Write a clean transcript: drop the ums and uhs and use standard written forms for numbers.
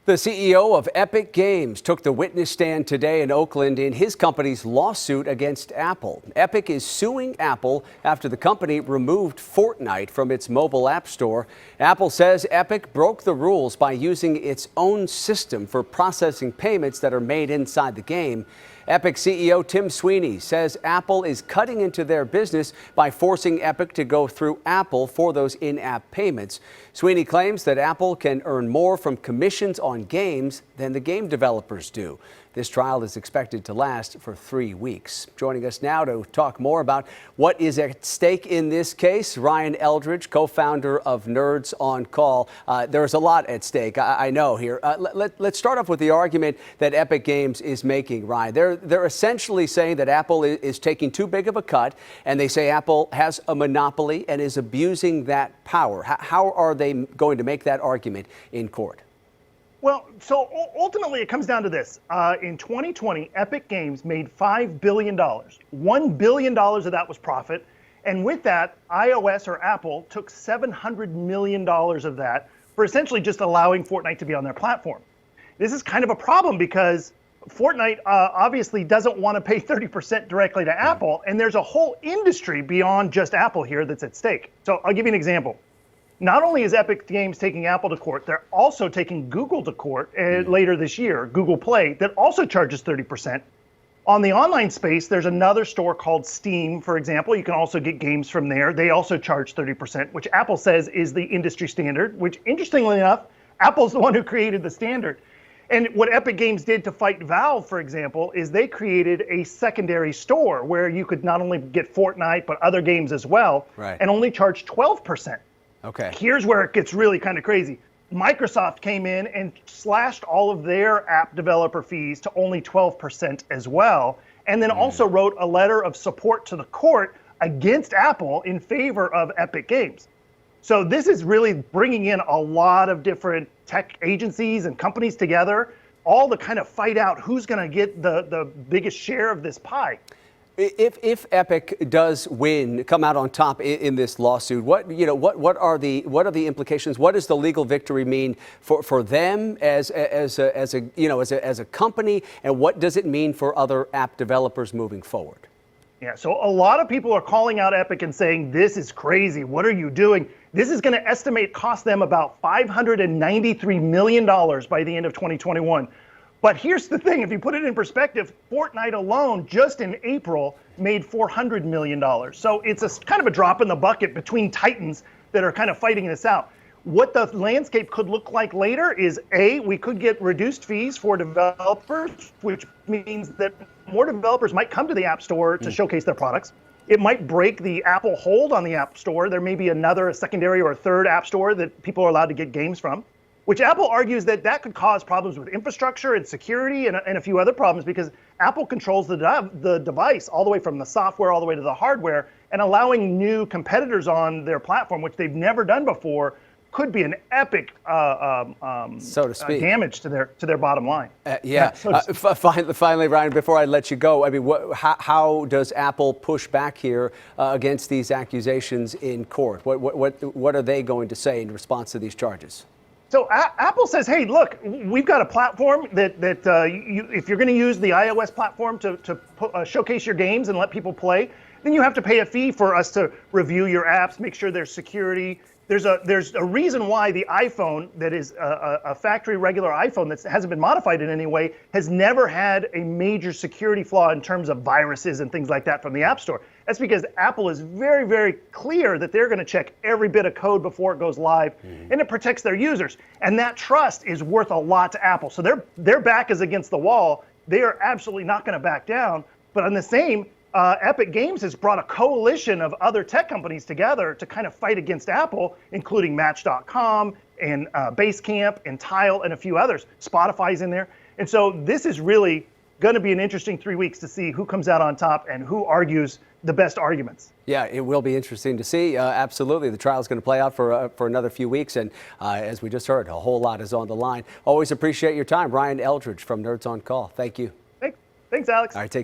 The CEO of Epic Games took the witness stand today in Oakland in his company's lawsuit against Apple. Epic is suing Apple after the company removed Fortnite from its mobile app store. Apple says Epic broke the rules by using its own system for processing payments that are made inside the game. Epic CEO Tim Sweeney says Apple is cutting into their business by forcing Epic to go through Apple for those in-app payments. Sweeney claims that Apple can earn more from commissions on games than the game developers do. This trial is expected to last for 3 weeks. Joining us now to talk more about what is at stake in this case, Ryan Eldridge, co-founder of Nerds on Call. There's a lot at stake, I know here. Let's start off with the argument that Epic Games is making, Ryan. They're essentially saying that Apple is taking too big of a cut, and they say Apple has a monopoly and is abusing that power. How are they going to make that argument in court? Well, so ultimately it comes down to this. In 2020, Epic Games made $5 billion. $1 billion of that was profit. And with that, iOS or Apple took $700 million of that for essentially just allowing Fortnite to be on their platform. This is kind of a problem because Fortnite obviously doesn't want to pay 30% directly to Apple. And there's a whole industry beyond just Apple here that's at stake. So I'll give you an example. Not only is Epic Games taking Apple to court, they're also taking Google to court later this year, Google Play, that also charges 30%. On the online space, there's another store called Steam, for example. You can also get games from there. They also charge 30%, which Apple says is the industry standard, which interestingly enough, Apple's the one who created the standard. And what Epic Games did to fight Valve, for example, is they created a secondary store where you could not only get Fortnite, but other games as well, and only charge 12%. Okay. Here's where it gets really kind of crazy. Microsoft came in and slashed all of their app developer fees to only 12% as well, and then also wrote a letter of support to the court against Apple in favor of Epic Games. So this is really bringing in a lot of different tech agencies and companies together, all to kind of fight out who's going to get the biggest share of this pie. If Epic does win, come out on top in this lawsuit, what are the implications? What does the legal victory mean for them as a company, and what does it mean for other app developers moving forward? Yeah, so a lot of people are calling out Epic and saying, this is crazy. What are you doing? This is going to cost them about $593 million by the end of 2021. But here's the thing, if you put it in perspective, Fortnite alone, just in April, made $400 million. So it's a kind of a drop in the bucket between titans that are kind of fighting this out. What the landscape could look like later is, A, we could get reduced fees for developers, which means that more developers might come to the App Store to showcase their products. It might break the Apple hold on the App Store. There may be a secondary or a third App Store that people are allowed to get games from, which Apple argues that could cause problems with infrastructure and security and a few other problems because Apple controls the device all the way from the software all the way to the hardware, and allowing new competitors on their platform, which they've never done before, could be an epic so to speak, damage to their bottom line. Finally, Ryan, before I let you go, I mean, how does Apple push back here against these accusations in court? What are they going to say in response to these charges? So Apple says, hey, look, we've got a platform that if you're going to use the iOS platform to showcase your games and let people play, then you have to pay a fee for us to review your apps, make sure there's security. There's a reason why the iPhone that is a factory regular iPhone that hasn't been modified in any way has never had a major security flaw in terms of viruses and things like that from the App Store. That's because Apple is very, very clear that they're going to check every bit of code before it goes live, and it protects their users. And that trust is worth a lot to Apple. So their back is against the wall. They are absolutely not going to back down. But on the same, Epic Games has brought a coalition of other tech companies together to kind of fight against Apple, including Match.com and Basecamp and Tile and a few others. Spotify's in there. And so this is really going to be an interesting 3 weeks to see who comes out on top and who argues the best arguments. Yeah, it will be interesting to see. Absolutely. The trial is going to play out for another few weeks. And as we just heard, a whole lot is on the line. Always appreciate your time. Ryan Eldridge from Nerds on Call. Thank you. Thanks, Alex. All right, take